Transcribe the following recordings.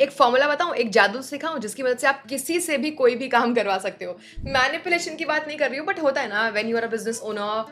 एक फॉर्मूला बताऊं, एक जादू सिखाऊं जिसकी मदद से आप किसी से भी कोई भी काम करवा सकते हो। मैनिपुलेशन की बात नहीं कर रही हूँ, बट होता है ना when you are a business owner,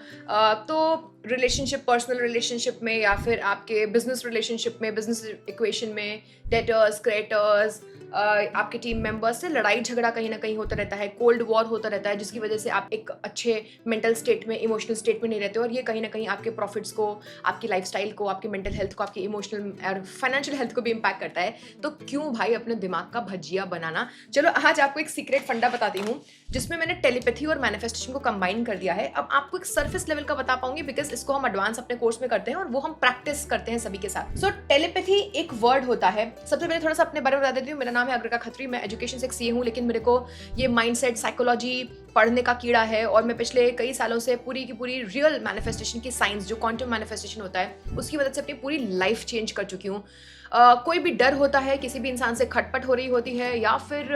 तो रिलेशनशिप, पर्सनल रिलेशनशिप में या फिर आपके बिजनेस रिलेशनशिप में, बिजनेस इक्वेशन में, डेटर्स, क्रेडिटर्स, आपके टीम मेंबर्स से लड़ाई झगड़ा कहीं ना कहीं होता रहता है, कोल्ड वॉर होता रहता है, जिसकी वजह से आप एक अच्छे मेंटल स्टेट में, इमोशनल स्टेट में नहीं रहते हो, और ये कहीं ना कहीं आपके प्रॉफिट्स को, आपकी लाइफस्टाइल को, आपकी मेंटल हेल्थ को, आपकी इमोशनल और फाइनेंशियल हेल्थ को भी इम्पैक्ट करता है। तो क्यों भाई अपने दिमाग का भजिया बनाना। चलो आज आपको एक सीक्रेट फंडा बताती हूँ जिसमें मैंने टेलीपैथी और मैनिफेस्टेशन को कंबाइन कर दिया है। अब आपको एक सरफेस लेवल का बता पाऊंगी बिकॉज इसको हम एडवांस अपने कोर्स में करते हैं और वो हम प्रैक्टिस करते हैं सभी के साथ। सो टेलीपैथी एक वर्ड होता है। सबसे पहले थोड़ा सा अपने बारे में बता देती हूँ। मेरा नाम है अग्रिका खत्री, मैं एजुकेशन से एक सीए हूँ, लेकिन मेरे को ये माइंडसेट, साइकोलॉजी पढ़ने का कीड़ा है और मैं पिछले कई सालों से पूरी की पूरी रियल मैनिफेस्टेशन की साइंस, जो क्वांटम मैनिफेस्टेशन होता है, उसकी मदद से अपनी पूरी लाइफ चेंज कर चुकी हूँ। कोई भी डर होता है, किसी भी इंसान से खटपट हो रही होती है, या फिर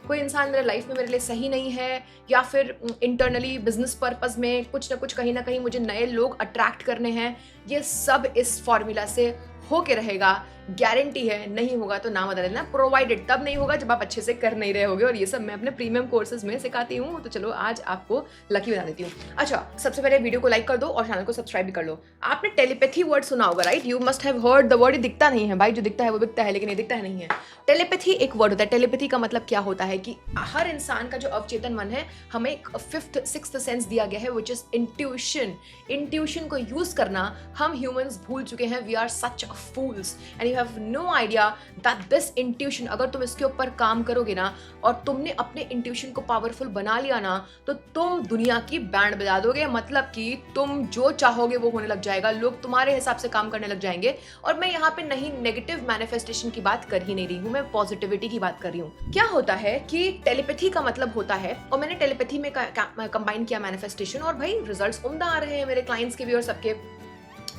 कोई इंसान मेरे लाइफ में मेरे लिए सही नहीं है, या फिर इंटरनली बिजनेस पर्पस में कुछ ना कहीं मुझे नए लोग अट्रैक्ट करने हैं, ये सब इस फॉर्मूला से होके रहेगा। गारंटी है, नहीं होगा तो ना बदल लेना, प्रोवाइडेड तब नहीं होगा जब आप अच्छे से कर नहीं रहे होगे, और ये सब मैं अपने प्रीमियम कोर्सेज में सिखाती हूँ। तो चलो आज आपको लकी बना देती हूँ। अच्छा, सबसे पहले वीडियो को लाइक कर दो और चैनल को सब्सक्राइब भी कर लो। आपने टेलीपैथी वर्ड सुना होगा, right? You must have heard the word. दिखता नहीं है भाई, जो दिखता है वो बिकता है, लेकिन ये दिखता है नहीं है। टेलीपैथी एक वर्ड होता है। टेलीपैथी का मतलब क्या होता है कि हर इंसान का जो अवचेतन मन है, हमें एक फिफ्थ सिक्स्थ सेंस दिया गया है, विच इज इंट्यूशन। इंट्यूशन को यूज करना हम ह्यूमंस भूल चुके हैं। We are such fools and you have no idea that this intuition, अगर तुम इसके ऊपर काम करोगे ना और तुमने अपने इंट्यूशन को पावरफुल बना लिया ना, तो तुम दुनिया की बैंड बजा दोगे। मतलब कि तुम जो चाहोगे वो होने लग जाएगा, लोग तुम्हारे हिसाब से काम करने लग जाएंगे। और मैं यहाँ पे नहीं नेगेटिव मैनिफेस्टेशन की बात कर ही नहीं रही हूँ, मैं पॉजिटिविटी की बात कर रही हूँ। क्या होता है कि टेलीपैथी का मतलब होता है, और मैंने टेलीपैथी में कंबाइन किया मैनिफेस्टेशन, और भाई रिजल्ट्स उम्दा आ रहे हैं मेरे क्लाइंट्स के भी और सबके।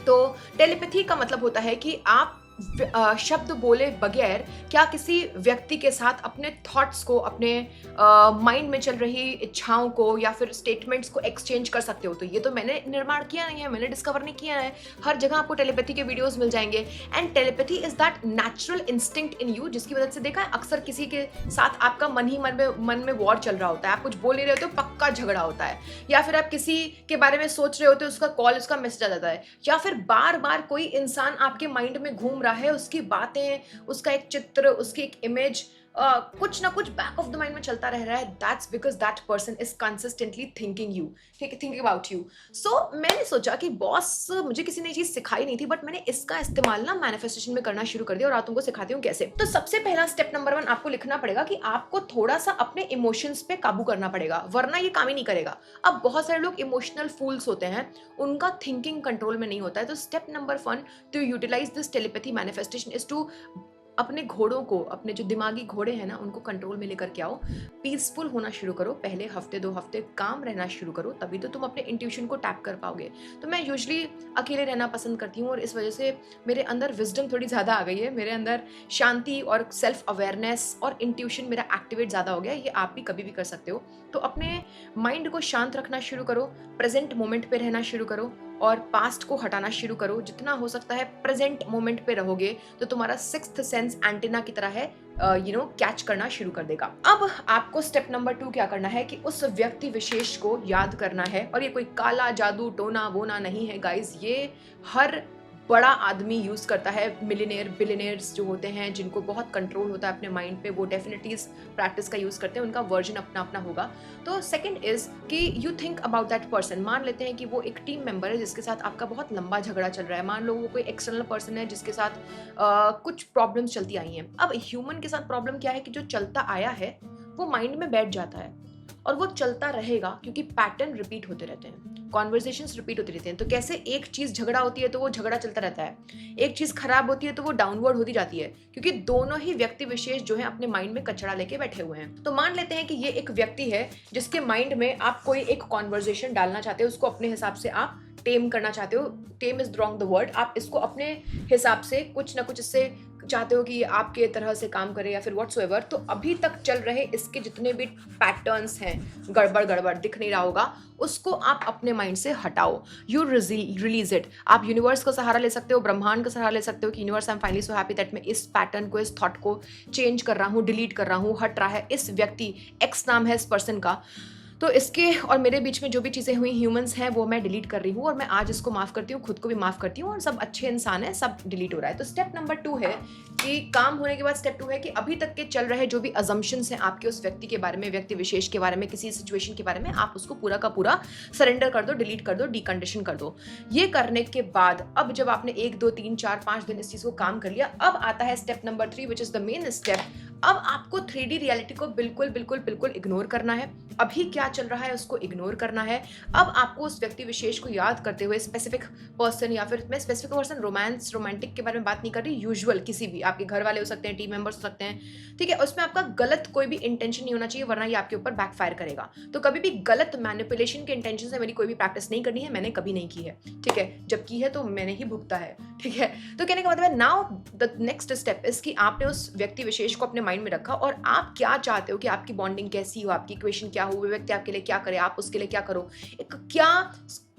तो टेलीपैथी का मतलब होता है कि आप शब्द बोले बगैर क्या किसी व्यक्ति के साथ अपने थॉट्स को, अपने माइंड में चल रही इच्छाओं को या फिर स्टेटमेंट्स को एक्सचेंज कर सकते हो। तो ये तो मैंने निर्माण किया नहीं है, मैंने डिस्कवर नहीं किया है। हर जगह आपको टेलीपैथी के वीडियोस मिल जाएंगे। And telepathy is that natural instinct in you, जिसकी वजह से देखा है अक्सर किसी के साथ आपका मन में वॉर चल रहा होता है। आप कुछ बोल नहीं रहे होते हो, पक्का झगड़ा होता है, या फिर आप किसी के बारे में सोच रहे होते हो, उसका कॉल, उसका मैसेज आ जाता है, या फिर बार बार कोई इंसान आपके माइंड में घूम रहा है, उसकी बातें, उसका एक चित्र, उसकी एक इमेज, कुछ ना कुछ बैक ऑफ द माइंड में चलता रह रहा है। That's because that person is consistently thinking about you. So मैंने सोचा कि बॉस, मुझे किसी ने चीज सिखाई नहीं थी, बट मैंने इसका इस्तेमाल ना मैनिफेस्टेशन में करना शुरू कर दिया, और आज तुमको सिखाती हूँ कैसे। तो सबसे पहला स्टेप नंबर 1 आपको लिखना पड़ेगा कि आपको थोड़ा सा अपने इमोशंस पे काबू करना पड़ेगा, वरना ये काम ही नहीं करेगा। अब बहुत सारे लोग इमोशनल फूल्स होते हैं, उनका थिंकिंग कंट्रोल में नहीं होता है। तो step number 1 to utilize this telepathy manifestation is to अपने घोड़ों को, अपने जो दिमागी घोड़े हैं ना, उनको कंट्रोल में लेकर के आओ। पीसफुल होना शुरू करो, पहले हफ्ते 2 हफ्ते काम रहना शुरू करो, तभी तो तुम अपने इंट्यूशन को टैप कर पाओगे। तो मैं यूजुअली अकेले रहना पसंद करती हूँ, और इस वजह से मेरे अंदर विजडम थोड़ी ज़्यादा आ गई है। मेरे अंदर शांति और सेल्फ अवेयरनेस और इंट्यूशन मेरा एक्टिवेट ज़्यादा हो गया। ये आप भी कभी भी कर सकते हो। तो अपने माइंड को शांत रखना शुरू करो, प्रेजेंट मोमेंट पे रहना शुरू करो, और पास्ट को हटाना शुरू करो। जितना हो सकता है प्रेजेंट मोमेंट पे रहोगे तो तुम्हारा सिक्स्थ सेंस एंटीना की तरह है, कैच करना शुरू कर देगा। अब आपको स्टेप नंबर 2 क्या करना है कि उस व्यक्ति विशेष को याद करना है। और ये कोई काला जादू टोना वोना नहीं है गाइज, ये हर बड़ा आदमी यूज करता है। मिलियनेयर, बिलियनेयर्स जो होते हैं, जिनको बहुत कंट्रोल होता है अपने माइंड पे, वो डेफिनेटली इस प्रैक्टिस का यूज करते हैं। उनका वर्जन अपना अपना होगा। तो सेकंड इज कि you think about that person. मान लेते हैं कि वो एक टीम मेंबर है जिसके साथ आपका बहुत लंबा झगड़ा चल रहा है। मान लो वो कोई एक्सटर्नल पर्सन है जिसके साथ कुछ प्रॉब्लम्स चलती आई हैं। अब ह्यूमन के साथ प्रॉब्लम क्या है कि जो चलता आया है वो माइंड में बैठ जाता है, और वो चलता रहेगा क्योंकि पैटर्न रिपीट होते रहते हैं, कॉन्वर्सेशंस रिपीट होती रहती हैं। तो कैसे एक चीज झगड़ा होती है तो वो झगड़ा चलता रहता है, एक चीज खराब होती है तो वो डाउनवर्ड होती जाती है, क्योंकि दोनों ही व्यक्ति विशेष जो है अपने माइंड में कचरा लेके बैठे हुए हैं। तो मान लेते हैं कि ये एक व्यक्ति है जिसके माइंड में आप कोई एक कॉन्वर्सेशन डालना चाहते हो, उसको अपने हिसाब से आप टेम करना चाहते हो। टेम इज रॉन्ग द वर्ड। आप इसको अपने हिसाब से कुछ ना कुछ इससे चाहते हो कि ये आपके तरह से काम करे या फिर व्हाट्सएवर, तो अभी तक चल रहे इसके जितने भी पैटर्न्स हैं, गड़बड़ गड़बड़ दिख नहीं रहा होगा, उसको आप अपने माइंड से हटाओ। You release it. आप यूनिवर्स का सहारा ले सकते हो, ब्रह्मांड का सहारा ले सकते हो कि universe, I am finally so happy that मैं इस पैटर्न को, इस थॉट को चेंज कर रहा हूँ, डिलीट कर रहा हूँ, हट रहा है। इस व्यक्ति एक्स नाम है इस पर्सन का, तो इसके और मेरे बीच में जो भी चीज़ें हुई, ह्यूमंस हैं, वो मैं डिलीट कर रही हूँ और मैं आज इसको माफ़ करती हूँ, खुद को भी माफ़ करती हूँ और सब अच्छे इंसान हैं, सब डिलीट हो रहा है। तो स्टेप नंबर 2 है कि काम होने के बाद स्टेप 2 है कि अभी तक के चल रहे जो भी अजम्पशंस हैं आपके उस व्यक्ति के बारे में, व्यक्ति विशेष के बारे में, किसी सिचुएशन के बारे में, आप उसको पूरा का पूरा सरेंडर कर दो, डिलीट कर दो, डीकंडीशन कर दो। ये करने के बाद अब जब आपने 1 2 3 4 5 दिन इस चीज़ को काम कर लिया, अब आता है step number 3 which is the main step. अब आपको 3D रियलिटी को बिल्कुल बिल्कुल बिल्कुल इग्नोर करना है। अभी क्या चल रहा है उसको इग्नोर करना है। अब आपको उस व्यक्ति विशेष को याद करते हुए स्पेसिफिक पर्सन, या फिर मैं स्पेसिफिक पर्सन रोमांस रोमांटिक के बारे में बात नहीं कर रही, यूजुअल किसी भी, आपके घर वाले हो सकते हैं, टीम मेंबर्स हो सकते हैं, ठीक है, उसमें आपका गलत कोई भी इंटेंशन नहीं होना चाहिए, वरना ये आपके ऊपर बैकफायर करेगा। तो कभी भी गलत मैनिपुलेशन के इंटेंशन से मेरी कोई भी प्रैक्टिस नहीं करनी है, मैंने कभी नहीं की है, ठीक है, जब की है तो मैंने ही भुगता है, ठीक है। तो कहने का मतलब है, now the next step is कि आपने उस व्यक्ति विशेष को अपने माइंड में रखा और आप क्या चाहते हो कि आपकी बॉन्डिंग कैसी हो, आपकी इक्वेशन क्या हो, वो व्यक्ति आपके लिए क्या करे, आप उसके लिए क्या करो, एक क्या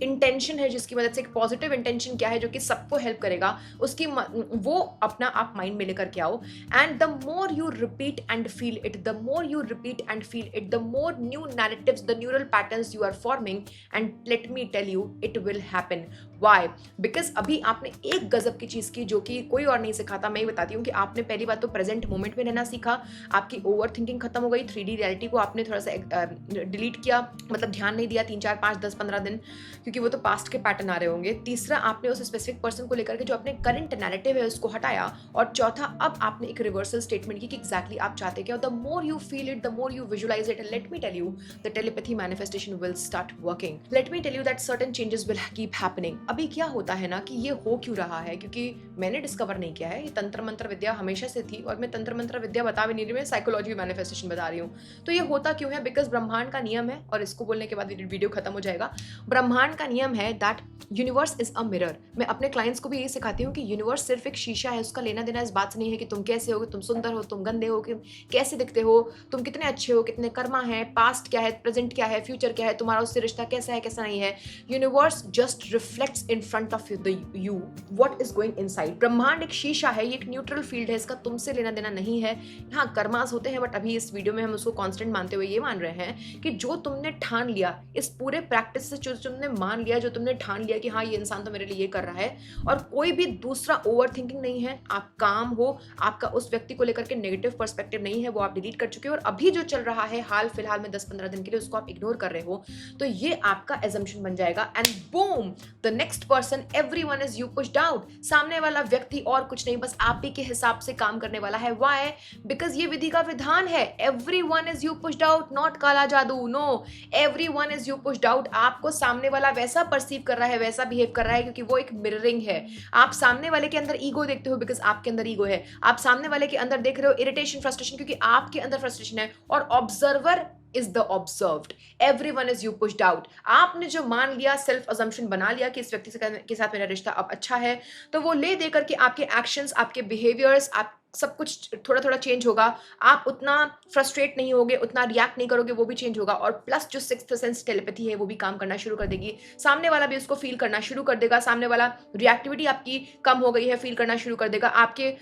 इंटेंशन है जिसकी मदद से, एक पॉजिटिव इंटेंशन क्या है जो कि सबको हेल्प करेगा, उसकी वो अपना आप माइंड में लेकर के आओ। And the more you repeat and feel it, the more you repeat and feel it, the more new narratives, the neural patterns you are forming, and let me tell you it will happen. Why? Because अभी आपने एक गजब की चीज़ की जो कि कोई और नहीं सिखाता। मैं ये बताती हूँ कि आपने पहली बात तो प्रेजेंट मोमेंट में रहना सीखा, आपकी ओवर थिंकिंग खत्म हो गई, 3D रियलिटी को आपने थोड़ा सा डिलीट किया, मतलब ध्यान नहीं दिया 3 4 5 10 15 दिन, क्योंकि वो तो पास्ट के पैटर्न आ रहे होंगे। तीसरा, आपने उस स्पेसिफिक पर्सन को लेकर के जो अपने करंट नैरेटिव है उसको हटाया। और चौथा, अब आपने एक रिवर्सल स्टेटमेंट की कि एग्जैक्टली आप चाहते क्या। The more you feel it, the more you visualize it, let me tell you the telepathy manifestation will start working. Let me tell you that certain changes will keep happening. अभी क्या होता है ना कि ये हो क्यों रहा है, क्योंकि मैंने डिस्कवर नहीं किया है, ये तंत्र मंत्र विद्या हमेशा से थी, और मैं तंत्र मंत्र विद्या बता भी नहीं रही, मैं साइकोलॉजी मैनिफेस्टेशन बता रही हूँ। तो ये होता क्यों है? बिकॉज ब्रह्मांड का नियम है, और इसको बोलने के बाद वीडियो खत्म हो जाएगा। ब्रह्मांड का नियम है that universe is a mirror. मैं अपने क्लाइंट्स को भी यही सिखाती हूँ कि यूनिवर्स सिर्फ एक शीशा है, उसका लेना देना इस बात से नहीं है कि तुम कैसे हो, तुम सुंदर हो, तुम गंदे हो, कि कैसे दिखते हो, तुम कितने अच्छे हो, कितने कर्मा है, पास्ट क्या है, प्रेजेंट क्या है, फ्यूचर क्या है, तुम्हारा उससे रिश्ता कैसा है कैसा नहीं है। Universe just reflects in front of you what is going inside. ब्रह्मांड एक शीशा है, ये एक न्यूट्रल फील्ड है, इसका तुमसे लेना देना नहीं है। हाँ, कर्मास होते हैं, बट अभी इस वीडियो में हम उसको कांस्टेंट मानते हुए ये मान रहे हैं कि जो तुमने ठान लिया इस पूरे प्रैक्टिस से, जो तुमने मान लिया, जो तुमने ठान लिया कि हाँ ये इंसान तो मेरे लिए ये कर रहा है, और कोई भी दूसरा ओवर थिंकिंग नहीं है, आप काम हो, आपका उस व्यक्ति को लेकर के नेगेटिव पर्सपेक्टिव नहीं है, वो आप डिलीट कर चुके हो, और अभी जो चल रहा है हाल फिलहाल में 10-15 दिन के लिए उसको आप इग्नोर कर रहे हो, तो ये आपका एजम्पशन बन जाएगा। And boom, the next person, everyone is you pushed out. सामने वाला व्यक्ति और कुछ नहीं, बस आप ही के हिसाब से काम करने वाला है। व्हाई? बिकॉज ये विधि का विधान है, everyone is you pushed out, not काला जादू, no, everyone is you pushed out. आपको सामने वाला वैसा परसीव कर रहा है, वैसा बिहेव कर रहा है, क्योंकि वो एक मिररिंग है। आप सामने वाले के अंदर ईगो देखते हो बिकॉज आपके अंदर ईगो है, आप सामने वाले के अंदर देख रहे हो इरिटेशन, फ्रस्ट्रेशन, क्योंकि आपके अंदर फ्रस्ट्रेशन है, और observer is the observed, everyone is you pushed out। आपने जो मान लिया, सेल्फ अजम्पशन बना लिया कि इस व्यक्ति से के साथ मेरा रिश्ता अब अच्छा है, तो वो ले दे करके आपके एक्शंस, आपके बिहेवियर्स, आप सब कुछ थोड़ा थोड़ा चेंज होगा। आप उतना फ्रस्ट्रेट नहीं होगे, उतना रिएक्ट नहीं करोगे, वो भी चेंज होगा। और प्लस जो सिक्स्थ सेंस टेलीपैथी है वो भी काम करना शुरू कर देगी, सामने वाला भी उसको फील करना शुरू कर देगा, सामने वाला रिएक्टिविटी आपकी कम हो गई है फील करना शुरू कर देगा, आपके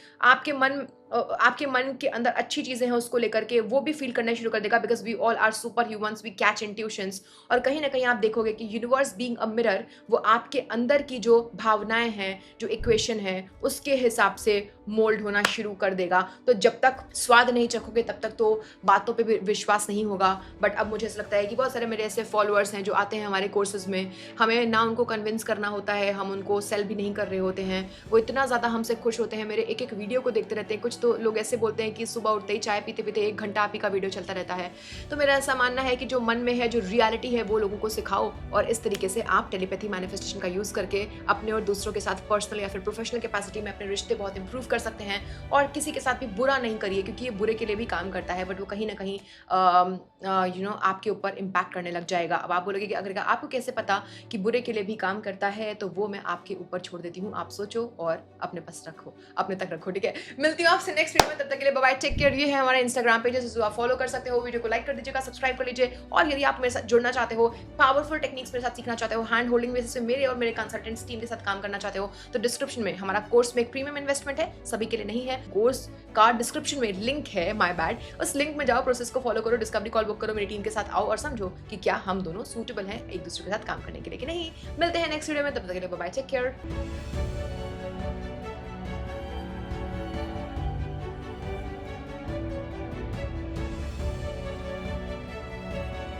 मन के अंदर अच्छी चीजें हैं उसको लेकर के वो भी फील करना शुरू कर देगा, because we all are super humans, we catch intuitions. और कहीं ना कहीं आप देखोगे कि यूनिवर्स बीइंग अ मिरर, वो आपके अंदर की जो भावनाएं हैं, जो इक्वेशन है, उसके हिसाब से मोल्ड होना शुरू कर देगा। तो जब तक स्वाद नहीं चखोगे तब तक तो बातों पे भी विश्वास नहीं होगा। बट अब मुझे ऐसा लगता है कि बहुत सारे मेरे ऐसे फॉलोअर्स हैं जो आते हैं हमारे कोर्सेज में, हमें ना उनको कन्विंस करना होता है, हम उनको सेल भी नहीं कर रहे होते हैं, वो इतना ज़्यादा हमसे खुश होते हैं, मेरे एक एक वीडियो को देखते रहते हैं, कुछ तो लोग ऐसे बोलते हैं कि सुबह उठते ही चाय पीते पीते 1 घंटा आप ही का वीडियो चलता रहता है। तो मेरा ऐसा मानना है कि जो मन में है, जो रियलिटी है, वो लोगों को सिखाओ और इस तरीके से आप टेलीपैथी मैनिफेस्टेशन का यूज़ करके अपने और दूसरों के साथ पर्सनल या फिर प्रोफेशनल कैपेसिटी में अपने रिश्ते बहुत इंप्रूव कर सकते हैं। और किसी के साथ भी बुरा नहीं करिए, क्योंकि ये बुरे के लिए भी काम करता है, बट वो कहीं ना कहीं आपके ऊपर इम्पैक्ट करने लग जाएगा। अब आप बोलोगे कि अगर आपको कैसे पता कि बुरे के लिए भी काम करता है, तो वो मैं आपके ऊपर छोड़ देती हूँ। आप सोचो और अपने पास रखो, अपने तक रखो, ठीक है। मिलती हूँ आपसे नेक्स्ट वीडियो में, तब तक के लिए बाय बाय, टेक केयर। ये है हमारा इंस्टाग्राम पेज, जिसे आप फॉलो कर सकते हो। वीडियो को लाइक कर दीजिएगा, सब्सक्राइब कर लीजिए। और यदि आप मेरे साथ जुड़ना चाहते हो, पावरफुल टेक्निक्स मेरे साथ सीखना चाहते हो, हैंड होल्डिंग बेसिस पे मेरे और मेरे कंसल्टेंट्स टीम के साथ काम करना चाहते हो, तो डिस्क्रिप्शन में हमारा कोर्स में एक प्रीमियम इन्वेस्टमेंट है, सभी के लिए नहीं है। कोर्स का डिस्क्रिप्शन में लिंक है, माय बैड, उस लिंक में जाओ, प्रोसेस को फॉलो करो, डिस्कवरी कॉल बुक करो, मेरी टीम के साथ आओ और समझो कि क्या हम दोनों सूटेबल हैं एक दूसरे के साथ काम करने के लिए कि नहीं। मिलते हैं नेक्स्ट वीडियो में, तब तक के लिए बाय बाय, टेक केयर।